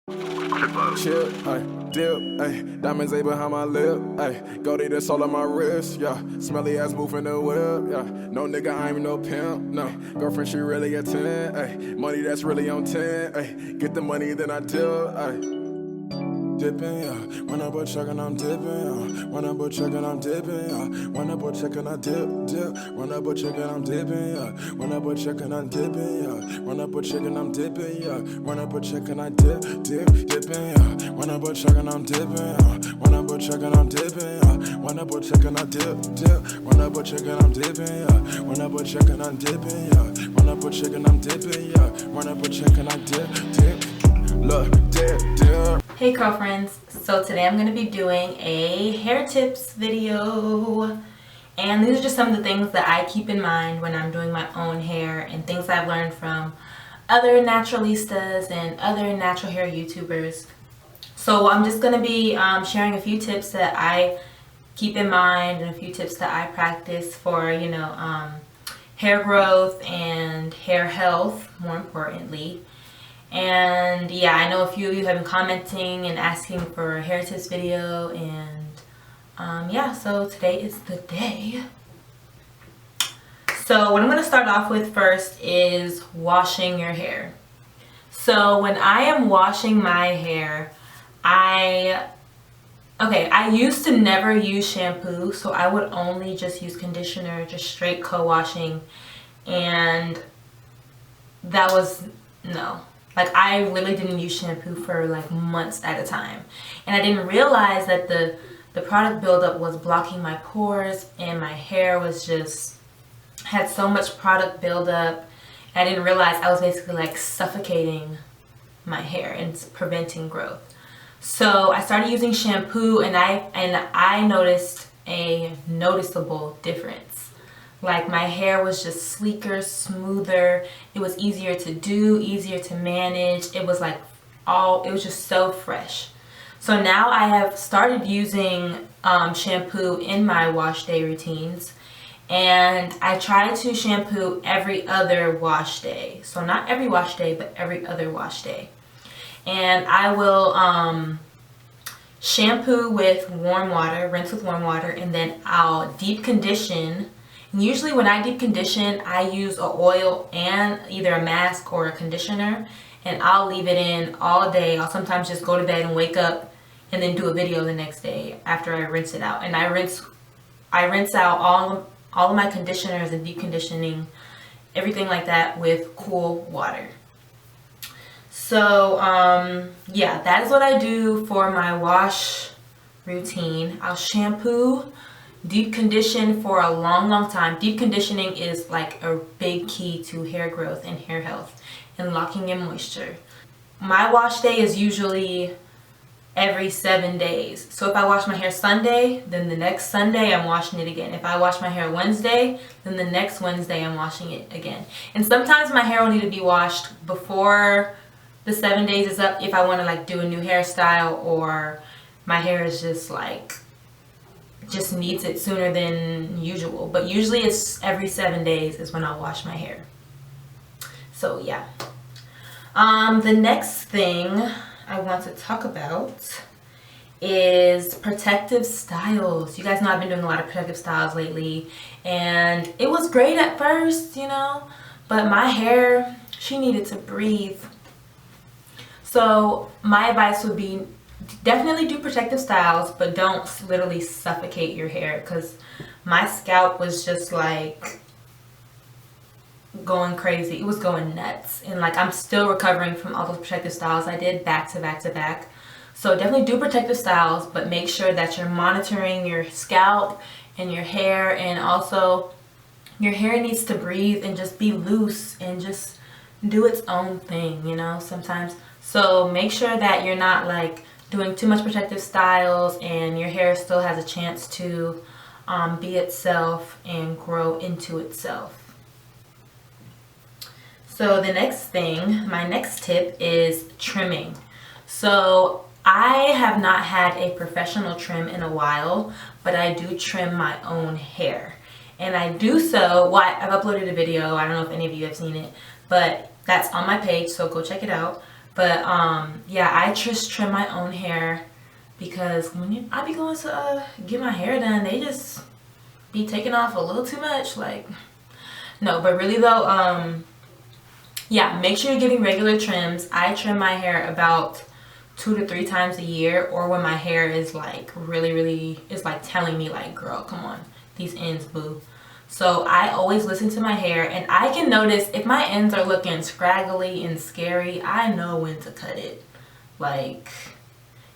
Chill, ayy, dip, ayy, diamonds ain't behind my lip, ayy, Goldie that's all on my wrist, yeah, smelly ass moving the whip, yeah, no nigga, I ain't no pimp, no, girlfriend, she really a 10, ayy, money that's really on 10, ayy, get the money, then I dip, ayy. Dipping, yeah. When I butt checkin', I'm dipping, yeah. When I butt checkin', I'm dipping, yeah. When I butt checkin', I dip. When I butt checkin', I'm dipping, yeah. When I butt checkin', I'm dipping, yeah. When I butt checkin', I'm dipping, yeah. When I butt checkin', I dip, dipping, yeah. When I butt checkin', I'm dipping, yeah. When I butt checkin', I'm dipping, yeah. When I butt checkin', I dip. When I butt checkin', I'm dipping, yeah. When I butt checkin', I'm dipping, yeah. When I butt checkin', I'm dipping, yeah. When I butt checkin', I dip. Look, dip. Hey girlfriends, so today I'm going to be doing a hair tips video, and these are just some of the things that I keep in mind when I'm doing my own hair and things I've learned from other naturalistas and other natural hair YouTubers. So I'm just going to be sharing a few tips that I keep in mind and a few tips that I practice for, hair growth and hair health, more importantly. And yeah, I know a few of you have been commenting and asking for a hair tips video, and yeah, so today is the day. So what I'm going to start off with first is washing your hair. So when I am washing my hair, I used to never use shampoo, so I would only just use conditioner, just straight co-washing, and that was no. Like, I literally didn't use shampoo for like months at a time, and I didn't realize that the product buildup was blocking my pores, and my hair was just had so much product buildup. I didn't realize I was basically like suffocating my hair and preventing growth. So I started using shampoo, and I noticed a noticeable difference. Like, my hair was just sleeker, smoother. It was easier to do, easier to manage. It was it was just so fresh. So now I have started using shampoo in my wash day routines, and I try to shampoo every other wash day. So not every wash day, but every other wash day. And I will shampoo with warm water, rinse with warm water, and then I'll deep condition. And usually when I deep condition, I use an oil and either a mask or a conditioner, and I'll leave it in all day. I'll sometimes just go to bed and wake up and then do a video the next day after I rinse it out. And I rinse out all of my conditioners and deep conditioning, everything like that, with cool water. So yeah, that is what I do for my wash routine. I'll shampoo, deep condition for a long time. Deep conditioning is like a big key to hair growth and hair health and locking in moisture. My wash day is usually every 7 days. So if I wash my hair Sunday, then the next Sunday I'm washing it again. If I wash my hair Wednesday, then the next Wednesday I'm washing it again. And sometimes my hair will need to be washed before the 7 days is up if I want to like do a new hairstyle, or my hair is just needs it sooner than usual. But usually it's every 7 days is when I'll wash my hair. So yeah. The next thing I want to talk about is protective styles. You guys know I've been doing a lot of protective styles lately, and it was great at first, but my hair, she needed to breathe. So my advice would be, definitely do protective styles, but don't literally suffocate your hair, because my scalp was just like going crazy. It was going nuts, and like I'm still recovering from all those protective styles I did back to back to back. So definitely do protective styles, but make sure that you're monitoring your scalp and your hair, and also your hair needs to breathe and just be loose and just do its own thing, sometimes. So make sure that you're not like doing too much protective styles, and your hair still has a chance to be itself and grow into itself. So the next thing, my next tip is trimming. So I have not had a professional trim in a while, but I do trim my own hair. And I do so, I've uploaded a video, I don't know if any of you have seen it, but that's on my page, so go check it out. But yeah, I just trim my own hair because when I be going to get my hair done, they just be taking off a little too much. Like, no, but really though, yeah, make sure you're getting regular trims. I trim my hair about 2 to 3 times a year, or when my hair is like really is like telling me like, girl, come on, these ends, boo. So I always listen to my hair, and I can notice if my ends are looking scraggly and scary, I know when to cut it. Like,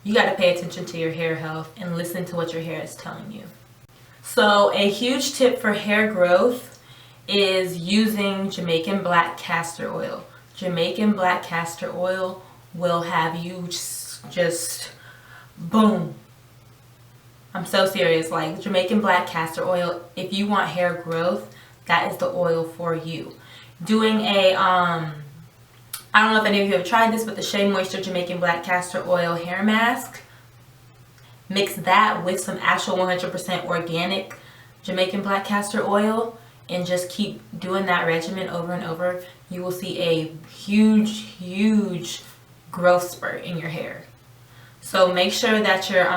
you got to pay attention to your hair health and listen to what your hair is telling you. So a huge tip for hair growth is using Jamaican black castor oil. Jamaican black castor oil will have you just boom. I'm so serious. Like, Jamaican black castor oil, if you want hair growth, that is the oil for you. Doing a I don't know if any of you have tried this, but the Shea Moisture Jamaican black castor oil hair mask, mix that with some actual 100% organic Jamaican black castor oil and just keep doing that regimen over and over. You will see a huge growth spurt in your hair. So make sure that you're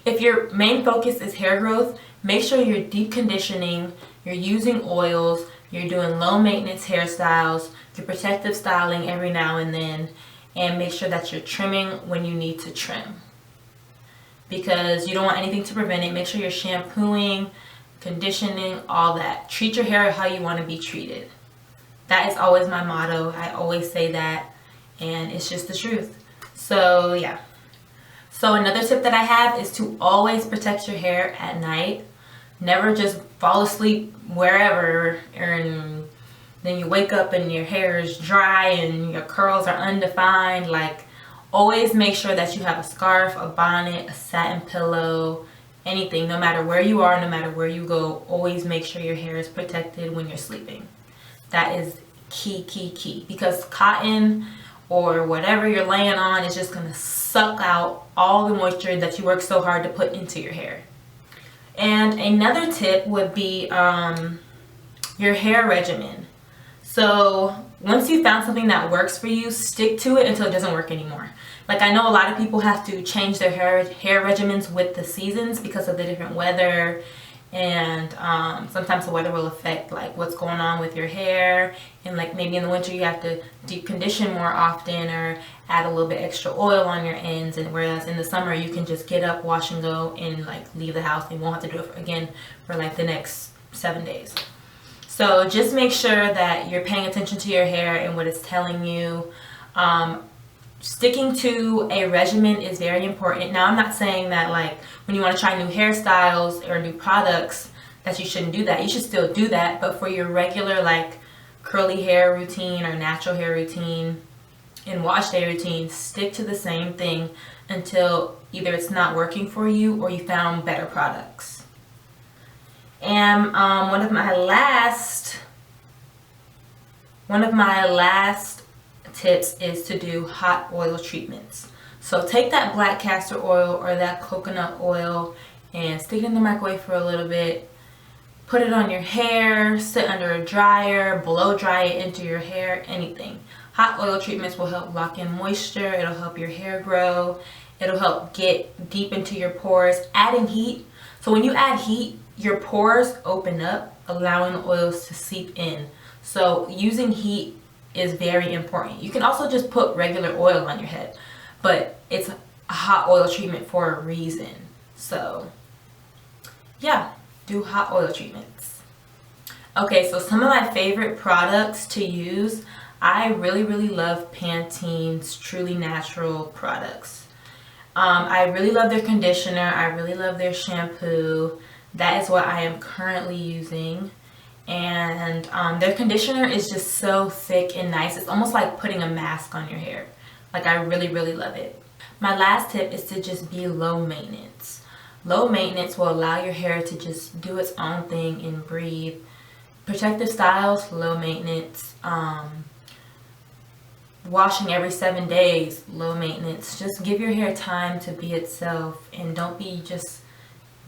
if your main focus is hair growth, make sure you're deep conditioning, you're using oils, you're doing low maintenance hairstyles, you're protective styling every now and then, and make sure that you're trimming when you need to trim, because you don't want anything to prevent it. Make sure you're shampooing, conditioning, all that. Treat your hair how you want to be treated. That is always my motto. I always say that, and it's just the truth. So yeah. So another tip that I have is to always protect your hair at night. Never just fall asleep wherever and then you wake up and your hair is dry and your curls are undefined. Like, always make sure that you have a scarf, a bonnet, a satin pillow, anything. No matter where you are, no matter where you go, always make sure your hair is protected when you're sleeping. That is key. Because cotton or whatever you're laying on is just going to suck out all the moisture that you work so hard to put into your hair. And another tip would be your hair regimen. So once you found something that works for you, stick to it until it doesn't work anymore. Like, I know a lot of people have to change their hair regimens with the seasons because of the different weather, and sometimes the weather will affect like what's going on with your hair, and like maybe in the winter you have to deep condition more often or add a little bit extra oil on your ends, and whereas in the summer you can just get up, wash and go, and like leave the house and you won't have to do it again for like the next 7 days. So just make sure that you're paying attention to your hair and what it's telling you. Sticking to a regimen is very important. Now, I'm not saying that like when you want to try new hairstyles or new products that you shouldn't do that. You should still do that, but for your regular like curly hair routine or natural hair routine and wash day routine, stick to the same thing until either it's not working for you or you found better products. And one of my last tips is to do hot oil treatments. So take that black castor oil or that coconut oil and stick it in the microwave for a little bit. Put it on your hair, sit under a dryer, blow dry it into your hair, anything. Hot oil treatments will help lock in moisture. It'll help your hair grow. It'll help get deep into your pores. Adding heat. So when you add heat, your pores open up, allowing the oils to seep in. So using heat is very important. You can also just put regular oil on your head, but it's a hot oil treatment for a reason. So yeah, do hot oil treatments. Okay, so some of my favorite products to use. I really love Pantene's Truly Natural products. I really love their conditioner. I really love their shampoo. That is what I am currently using. And their conditioner is just so thick and nice. It's almost like putting a mask on your hair. Like, I really love it. My last tip is to just be low maintenance. Low maintenance will allow your hair to just do its own thing and breathe. Protective styles, low maintenance. Washing every 7 days, low maintenance. Just give your hair time to be itself, and don't be just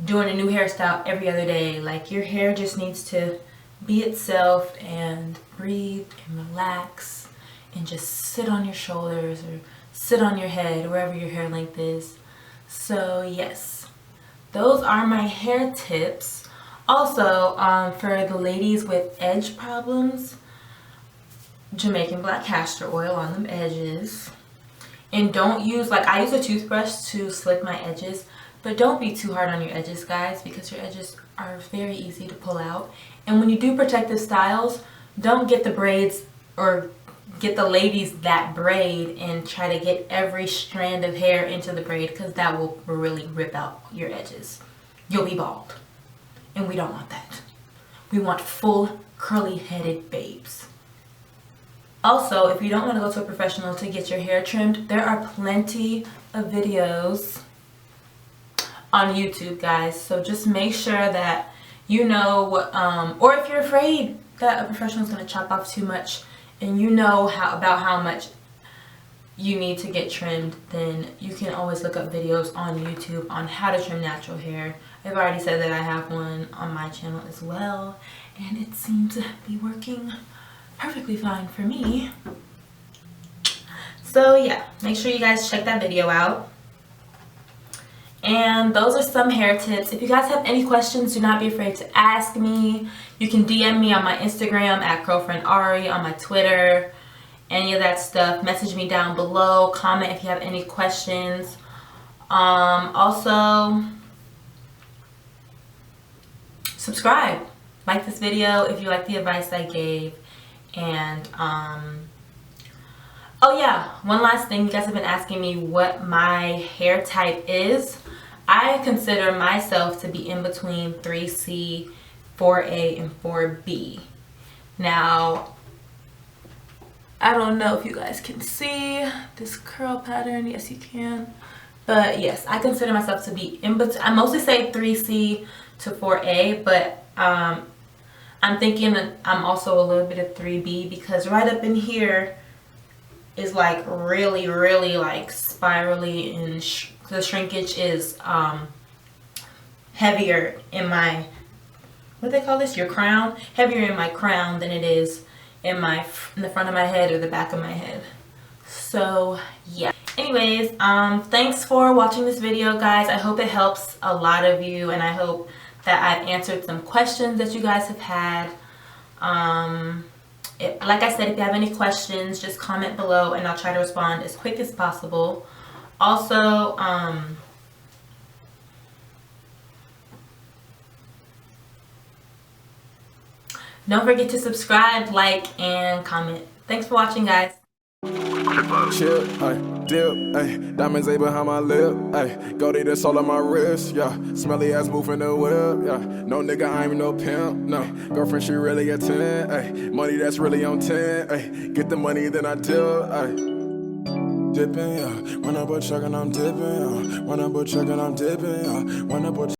doing a new hairstyle every other day. Like, your hair just needs to be itself and breathe and relax and just sit on your shoulders or sit on your head, wherever your hair length is. So yes, those are my hair tips. Also, for the ladies with edge problems, Jamaican black castor oil on them edges. And don't use, like, I use a toothbrush to slick my edges, but don't be too hard on your edges, guys, because your edges are very easy to pull out. And when you do protective styles, don't get the braids or get the ladies that braid and try to get every strand of hair into the braid, because that will really rip out your edges. You'll be bald, and we don't want that. We want full curly headed babes. Also, if you don't want to go to a professional to get your hair trimmed, there are plenty of videos on YouTube, guys. So just make sure that you know, or if you're afraid that a professional is going to chop off too much and you know about how much you need to get trimmed, then you can always look up videos on YouTube on how to trim natural hair. I've already said that I have one on my channel as well, and it seems to be working perfectly fine for me. So yeah, make sure you guys check that video out. And those are some hair tips. If you guys have any questions, do not be afraid to ask me. You can DM me on my Instagram at girlfriendari, on my Twitter, any of that stuff. Message me down below. Comment if you have any questions. Also, subscribe. Like this video if you like the advice I gave. And oh yeah, one last thing. You guys have been asking me what my hair type is. I consider myself to be in between 3C, 4A, and 4B. Now, I don't know if you guys can see this curl pattern. Yes, you can. But yes, I consider myself to be in between. I mostly say 3C to 4A, but I'm thinking that I'm also a little bit of 3B, because right up in here is like really like spirally, and the shrinkage is heavier in my, what do they call this, your crown, heavier in my crown than it is in the front of my head or the back of my head. So yeah, anyways, thanks for watching this video, guys. I hope it helps a lot of you, and I hope that I've answered some questions that you guys have had. Like I said, if you have any questions, just comment below and I'll try to respond as quick as possible. Also, don't forget to subscribe, like, and comment. Thanks for watching, guys. Chip, ay, dip, ay, diamonds ay behind my lip, ay, go to this all on my wrist, yeah, smelly ass moving the whip, yeah, no nigga, I ain't no pimp, no, girlfriend, she really a 10, ay, money that's really on 10, ay, get the money, then I dip, ay, dipping, yeah, when I put check and I'm dipping, yeah, when I put check and I'm dipping, yeah, when I put